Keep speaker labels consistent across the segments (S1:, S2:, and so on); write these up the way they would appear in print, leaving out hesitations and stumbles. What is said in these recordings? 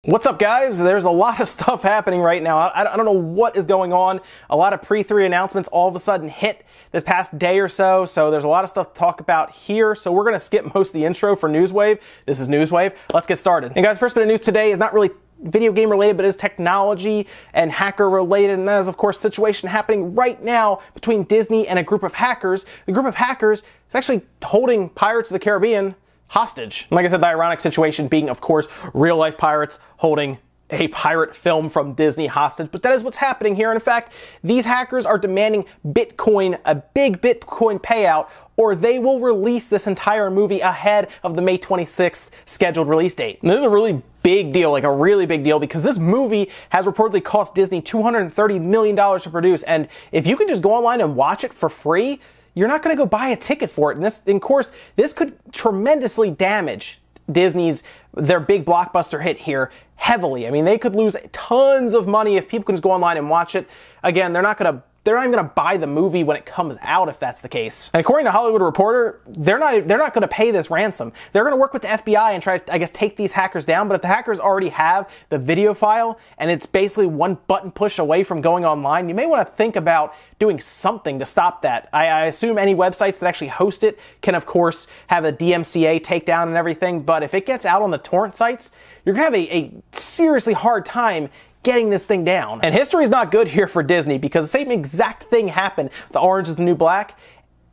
S1: What's up, guys? There's a lot of stuff happening right now. I don't know what is going on. A lot of pre-3 announcements all of a sudden hit this past day or so, there's a lot of stuff to talk about here. So we're going to skip most of the intro for Newswave. This is Newswave. Let's get started. And guys, first bit of news today is not really video game related, but is technology and hacker related, and that is of course a situation happening right now between Disney and a group of hackers. The group of hackers is actually holding Pirates of the Caribbean hostage. And like I said, the ironic situation being, of course, real life pirates holding a pirate film from Disney hostage, but that is what's happening here. And in fact, these hackers are demanding Bitcoin, a big Bitcoin payout, or they will release this entire movie ahead of the May 26th scheduled release date. And this is a really big deal, like a really big deal, because this movie has reportedly cost Disney $230 million to produce. And if you can just go online and watch it for free, you're not going to go buy a ticket for it. And this, of course, this could tremendously damage their big blockbuster hit here heavily. I mean, they could lose tons of money if people can just go online and watch it. Again, they're not even going to buy the movie when it comes out if that's the case. And according to Hollywood Reporter, they're not going to pay this ransom. They're going to work with the FBI and try to, I guess, take these hackers down. But if the hackers already have the video file and it's basically one button push away from going online, you may want to think about doing something to stop that. I assume any websites that actually host it can, of course, have a DMCA takedown and everything. But if it gets out on the torrent sites, you're going to have a seriously hard time getting this thing down. And history is not good here for Disney, because the same exact thing happened with the Orange is the New Black,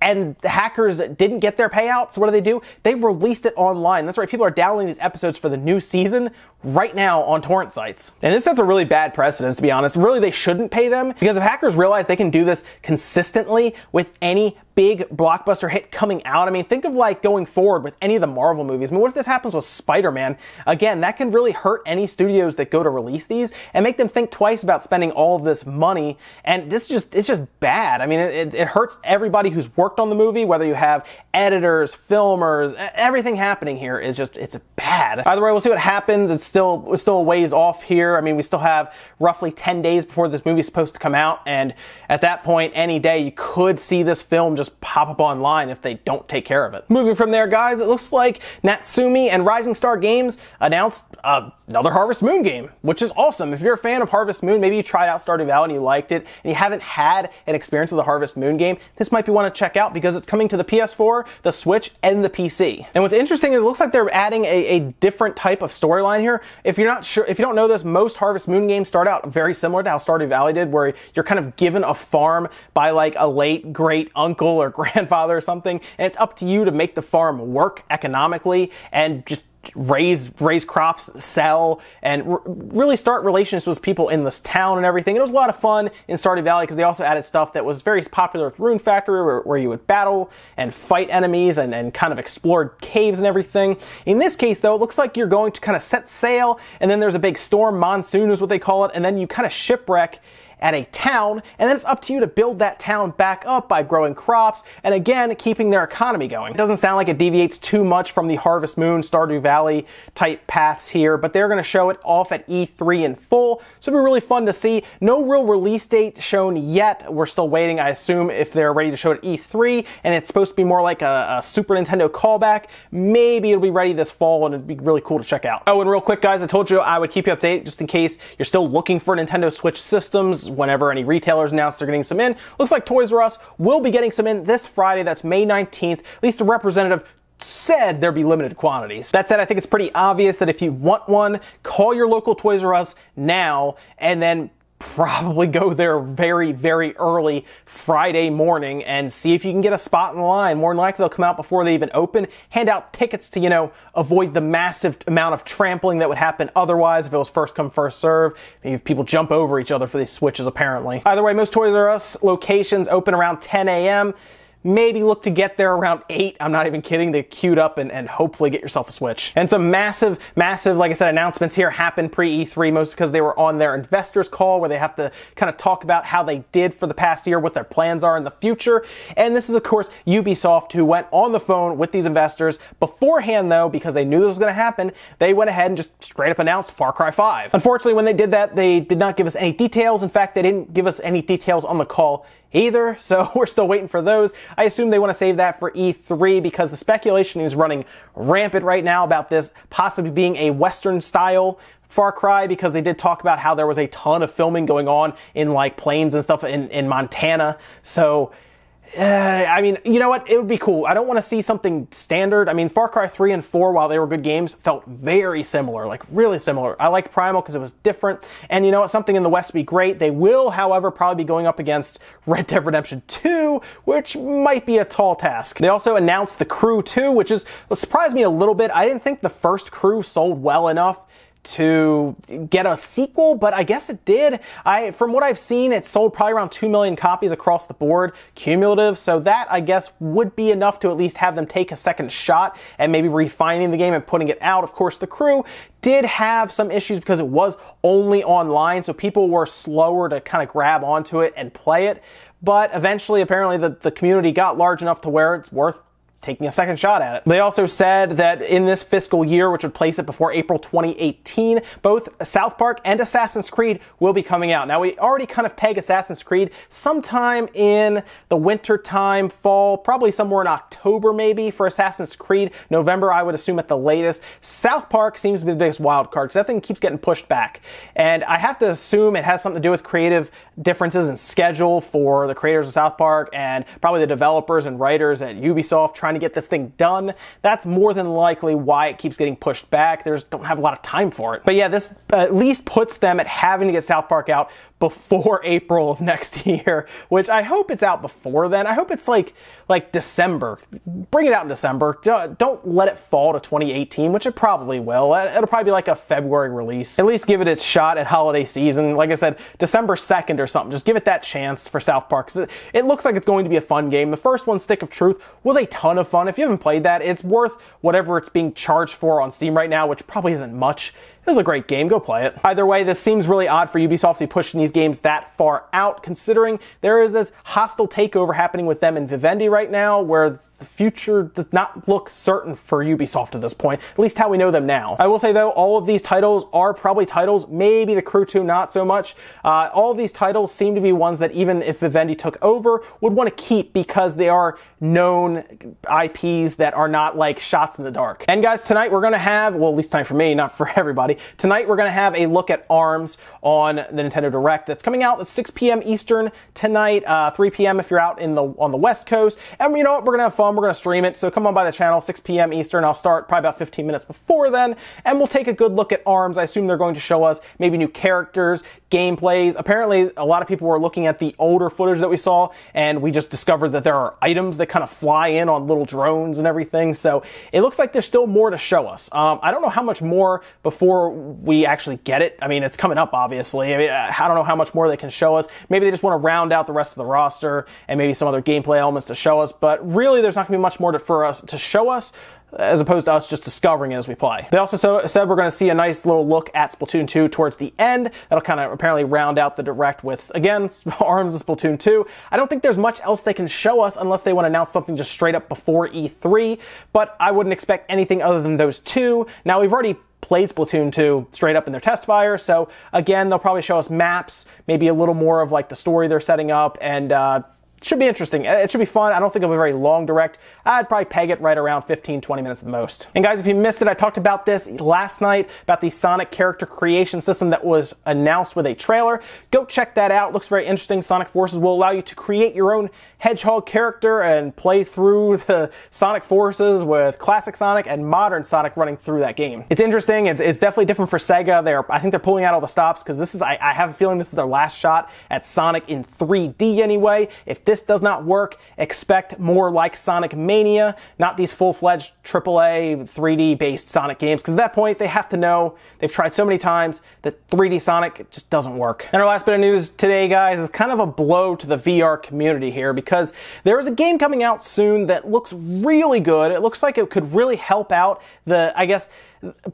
S1: and the hackers didn't get their payouts. So what do? They released it online. That's right, people are downloading these episodes for the new season right now on torrent sites. And this sets a really bad precedent, to be honest. Really, they shouldn't pay them, because if hackers realize they can do this consistently with any big blockbuster hit coming out, I mean, think of like going forward with any of the Marvel movies. I mean, what if this happens with Spider-Man? Again, that can really hurt any studios that go to release these and make them think twice about spending all of this money. And it's just bad. I mean, it hurts everybody who's worked on the movie, whether you have editors, filmers, everything happening here is just, it's bad. Either way, we'll see what happens. It's still a ways off here. I mean, we still have roughly 10 days before this movie is supposed to come out. And at that point, any day, you could see this film just pop up online if they don't take care of it. Moving from there, guys, it looks like Natsume and Rising Star Games announced another Harvest Moon game, which is awesome. If you're a fan of Harvest Moon, maybe you tried out Stardew Valley and you liked it, and you haven't had an experience with the Harvest Moon game, this might be one to check out, because it's coming to the PS4, the Switch, and the PC. And what's interesting is it looks like they're adding a different type of storyline here. If you're not sure, if you don't know this, most Harvest Moon games start out very similar to how Stardew Valley did, where you're kind of given a farm by like a late great uncle or grandfather or something, and it's up to you to make the farm work economically and just raise crops, sell, and really start relationships with people in this town and everything. It was a lot of fun in Stardew Valley, because they also added stuff that was very popular with Rune Factory, where you would battle and fight enemies and kind of explore caves and everything. In this case, though, it looks like you're going to kind of set sail, and then there's a big storm, monsoon is what they call it, and then you kind of shipwreck at a town, and then it's up to you to build that town back up by growing crops and, again, keeping their economy going. It doesn't sound like it deviates too much from the Harvest Moon, Stardew Valley type paths here, but they're going to show it off at E3 in full, so it'll be really fun to see. No real release date shown yet. We're still waiting, I assume, if they're ready to show it at E3, and it's supposed to be more like a Super Nintendo callback. Maybe it'll be ready this fall, and it'd be really cool to check out. Oh, and real quick, guys, I told you I would keep you updated just in case you're still looking for Nintendo Switch systems whenever any retailers announce they're getting some in. Looks like Toys R Us will be getting some in this Friday. That's May 19th. At least the representative said there'd be limited quantities. That said, I think it's pretty obvious that if you want one, call your local Toys R Us now, and then probably go there very, very early Friday morning and see if you can get a spot in the line. More than likely, they'll come out before they even open, hand out tickets to, avoid the massive amount of trampling that would happen otherwise if it was first come, first serve. Maybe people jump over each other for these Switches, apparently. Either way, most Toys R Us locations open around 10 a.m. Maybe look to get there around 8. I'm not even kidding. They queued up and hopefully get yourself a Switch. And some massive, like I said, announcements here happened pre-E3, mostly because they were on their investors call, where they have to kind of talk about how they did for the past year, what their plans are in the future. And this is, of course, Ubisoft, who went on the phone with these investors beforehand, though, because they knew this was going to happen. They went ahead and just straight up announced Far Cry 5. Unfortunately, when they did that, they did not give us any details. In fact, they didn't give us any details on the call either, so we're still waiting for those. I assume they want to save that for E3, because the speculation is running rampant right now about this possibly being a Western style Far Cry because they did talk about how there was a ton of filming going on in like planes and stuff in Montana. So I mean, you know what? It would be cool. I don't want to see something standard. I mean, Far Cry 3 and 4, while they were good games, felt very similar, like really similar. I liked Primal because it was different. And you know what? Something in the West would be great. They will, however, probably be going up against Red Dead Redemption 2, which might be a tall task. They also announced The Crew 2, which surprised me a little bit. I didn't think the first Crew sold well enough to get a sequel, but I guess it did. From what I've seen, it sold probably around 2 million copies across the board, cumulative, so that, I guess, would be enough to at least have them take a second shot and maybe refining the game and putting it out. Of course, The Crew did have some issues because it was only online, so people were slower to kind of grab onto it and play it, but eventually, apparently, the community got large enough to where it's worth taking a second shot at it. They also said that in this fiscal year, which would place it before April 2018, both South Park and Assassin's Creed will be coming out. Now, we already kind of peg Assassin's Creed sometime in the winter time, fall, probably somewhere in October maybe for Assassin's Creed. November, I would assume at the latest. South Park seems to be the biggest wild card because that thing keeps getting pushed back. And I have to assume it has something to do with creative differences in schedule for the creators of South Park and probably the developers and writers at Ubisoft trying to get this thing done. That's more than likely why it keeps getting pushed back. They just don't have a lot of time for it. But yeah, this at least puts them at having to get South Park out before April of next year, which I hope it's out before then. I hope it's like December. Bring it out in December. Don't let it fall to 2018, which it probably will. It'll probably be like a February release. At least give it its shot at holiday season. Like I said, December 2nd or something. Just give it that chance for South Park. It looks like it's going to be a fun game. The first one, Stick of Truth, was a ton of fun. If you haven't played that, it's worth whatever it's being charged for on Steam right now, which probably isn't much. It was a great game, go play it. Either way, this seems really odd for Ubisoft to be pushing these games that far out, considering there is this hostile takeover happening with them in Vivendi right now, where the future does not look certain for Ubisoft at this point, at least how we know them now. I will say though, all of these titles are probably titles, maybe The Crew 2 not so much. All of these titles seem to be ones that even if Vivendi took over, would want to keep because they are known IPs that are not like shots in the dark. And guys, tonight we're going to have, well at least tonight for me, not for everybody, tonight we're going to have a look at ARMS on the Nintendo Direct that's coming out at 6 p.m. Eastern tonight, 3 p.m. if you're out on the West Coast. And you know what, we're going to have fun. We're going to stream it, so come on by the channel, 6 p.m. Eastern. I'll start probably about 15 minutes before then, and we'll take a good look at ARMS. I assume they're going to show us maybe new characters, gameplays. Apparently, a lot of people were looking at the older footage that we saw, and we just discovered that there are items that kind of fly in on little drones and everything, so it looks like there's still more to show us. I don't know how much more before we actually get it. I mean, it's coming up, obviously. I mean, I don't know how much more they can show us. Maybe they just want to round out the rest of the roster and maybe some other gameplay elements to show us, but really there's not going to be much more for us to show us, as opposed to us just discovering it as we play. They also said we're going to see a nice little look at Splatoon 2 towards the end. That'll kind of apparently round out the Direct with, again, ARMS and Splatoon 2. I don't think there's much else they can show us unless they want to announce something just straight up before E3, but I wouldn't expect anything other than those two. Now, we've already played Splatoon 2 straight up in their test fire, so again, they'll probably show us maps, maybe a little more of like the story they're setting up, and should be interesting. It should be fun. I don't think it'll be a very long Direct. I'd probably peg it right around 15-20 minutes at the most. And guys, if you missed it, I talked about this last night, about the Sonic character creation system that was announced with a trailer. Go check that out. It looks very interesting. Sonic Forces will allow you to create your own Hedgehog character and play through the Sonic Forces with classic Sonic and modern Sonic running through that game. It's interesting. It's definitely different for Sega. I think they're pulling out all the stops because this is, I have a feeling this is their last shot at Sonic in 3D anyway. If this does not work, expect more like Sonic Mania, not these full-fledged AAA 3D based Sonic games, because at that point they have to know, they've tried so many times, that 3D Sonic just doesn't work. And our last bit of news today, guys, is kind of a blow to the VR community here, because there is a game coming out soon that looks really good. It looks like it could really help out I guess,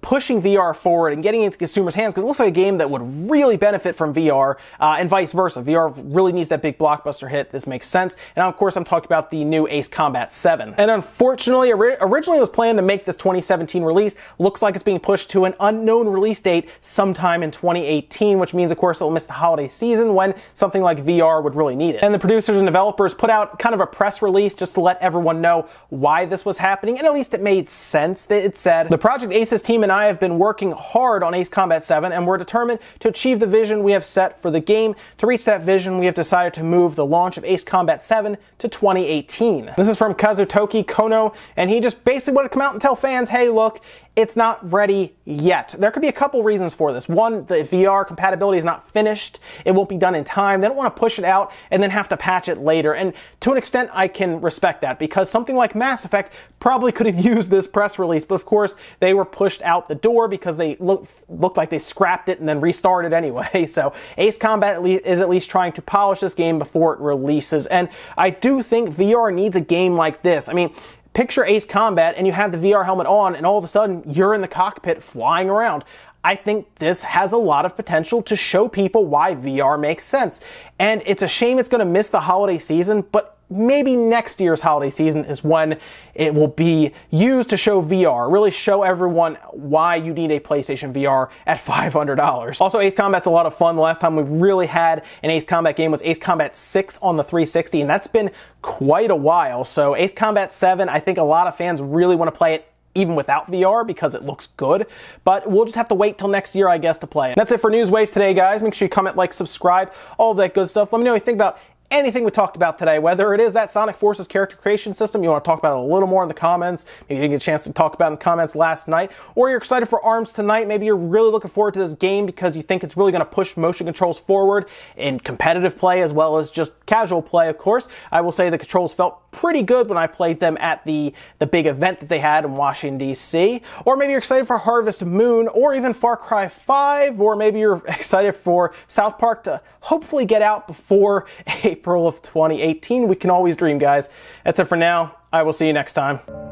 S1: pushing VR forward and getting it into consumers' hands, because it looks like a game that would really benefit from VR, and vice versa. VR really needs that big blockbuster hit. This makes sense. And of course, I'm talking about the new Ace Combat 7. And unfortunately, originally it was planned to make this 2017 release. Looks like it's being pushed to an unknown release date sometime in 2018, which means, of course, it will miss the holiday season when something like VR would really need it. And the producers and developers put out kind of a press release just to let everyone know why this was happening, and at least it made sense. It said, the Project Aces Aces team and I have been working hard on Ace Combat 7, and we're determined to achieve the vision we have set for the game. To reach that vision, we have decided to move the launch of Ace Combat 7 to 2018. This is from Kazutoki Kono, and he just basically wanted to come out and tell fans, hey, look, it's not ready yet. There could be a couple reasons for this. One, the VR compatibility is not finished. It won't be done in time. They don't want to push it out and then have to patch it later. And to an extent, I can respect that, because something like Mass Effect probably could have used this press release, but of course they were pushed out the door because they looked like they scrapped it and then restarted anyway. So Ace Combat is at least trying to polish this game before it releases. And I do think VR needs a game like this. I mean, picture Ace Combat and you have the VR helmet on and all of a sudden you're in the cockpit flying around. I think this has a lot of potential to show people why VR makes sense. And it's a shame it's going to miss the holiday season, but maybe next year's holiday season is when it will be used to show VR, really show everyone why you need a PlayStation VR at $500. Also, Ace Combat's a lot of fun. The last time we really had an Ace Combat game was Ace Combat 6 on the 360, and that's been quite a while. So Ace Combat 7, I think a lot of fans really want to play it even without VR because it looks good, but we'll just have to wait till next year, I guess, to play it. That's it for News Wave today, guys. Make sure you comment, like, subscribe, all of that good stuff. Let me know what you think about anything we talked about today, whether it is that Sonic Forces character creation system, you want to talk about it a little more in the comments, maybe you didn't get a chance to talk about it in the comments last night, or you're excited for ARMS tonight, maybe you're really looking forward to this game because you think it's really going to push motion controls forward in competitive play as well as just casual play, of course. I will say the controls felt pretty good when I played them at the big event that they had in Washington, D.C. Or maybe you're excited for Harvest Moon, or even Far Cry 5, or maybe you're excited for South Park to hopefully get out before April of 2018. We can always dream, guys. That's it for now. I will see you next time.